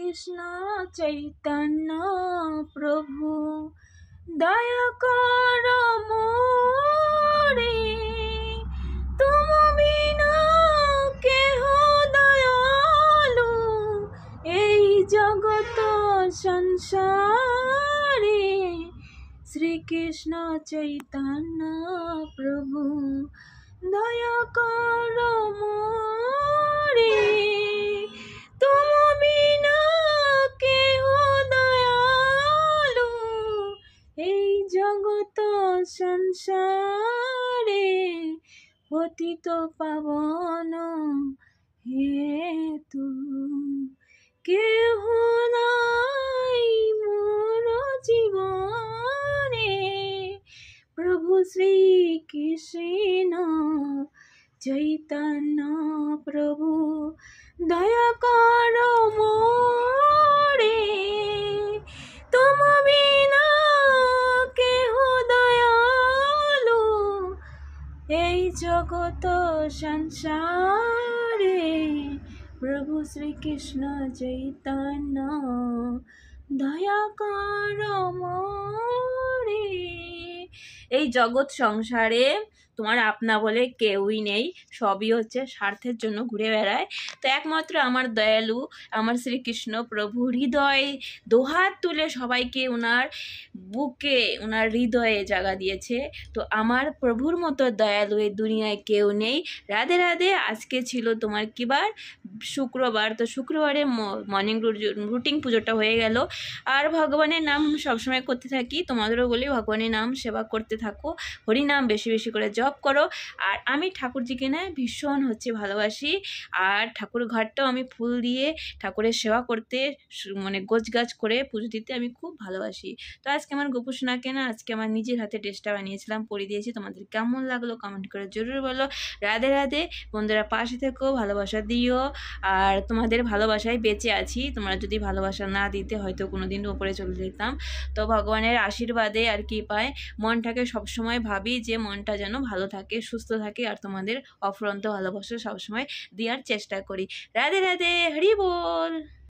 কৃষ্ণ চৈতন্য প্রভু দয়া কর মোরে, তুম বিনা কেহ দয়ালু এই জগত সংসারে। শ্রীকৃষ্ণ চৈতন্য প্রভু দয়া কর মোরে, তুম বিনা কেহ দয়ালু এই জগত সংসারে। পতিত পাবন হেতু কেহ নাই মোর জীবনে। প্রভু শ্রীকৃষ্ণ চৈতন্য প্রভু দয়া কর মোরে, তুম বিনা কেহ দয়ালু এই জগত সংসারে। প্রভু শ্রীকৃষ্ণ চৈতন্য দয়া কর মোরে। এই জগৎ সংসারে তোমার আপনা বলে কেউই নেই, সবই হচ্ছে স্বার্থের জন্য ঘুরে বেড়ায়। তো একমাত্র আমার দয়ালু আমার শ্রীকৃষ্ণ প্রভু হৃদয়ে দোহাত তুলে সবাইকে ওনার বুকে ওনার হৃদয়ে জায়গা দিয়েছে। তো আমার প্রভুর মতো দয়ালু এই দুনিয়ায় কেউ নেই। রাধে রাধে। আজকে ছিল তোমার কি বার? শুক্রবার। তো শুক্রবারে মর্নিং রুটিন পুজোটা হয়ে গেল। আর ভগবানের নাম সবসময় করতে থাকি, তোমাদেরও বলি ভগবানের নাম সেবা করতে থাকো, হরিনাম বেশি বেশি করে জপ করো। আর আমি ঠাকুরজিকে না ভীষণ ভালোবাসি। আর ঠাকুর ঘরটাও আমি ফুল দিয়ে ঠাকুরের সেবা করতে মানে গোছগাছ করে পুজো দিতে আমি খুব ভালোবাসি। তো আজকে আমার গোপু সোনাকে না আজকে আমার নিজের হাতে ড্রেসটা বানিয়েছিলাম, পরিয়ে দিয়েছি। তোমাদের কেমন লাগলো কমেন্ট করে জরুর বলো। রাধে রাধে। বন্ধুরা পাশে থেকো, ভালোবাসা দিও। আর তোমাদের ভালোবাসায় বেঁচে আছি। তোমরা যদি ভালোবাসা না দিতে হয়তো কোনোদিন ওপরে চলে যেতাম। তো ভগবানের আশীর্বাদে আর কি পায়, মনটাকে সবসময় ভাবি যে মনটা যেন ভালো থাকে, সুস্থ থাকে। আর তোমাদের অফুরন্ত ভালোবাসা সবসময় দেওয়ার চেষ্টা করি। রাধে রাধে। হরি বল।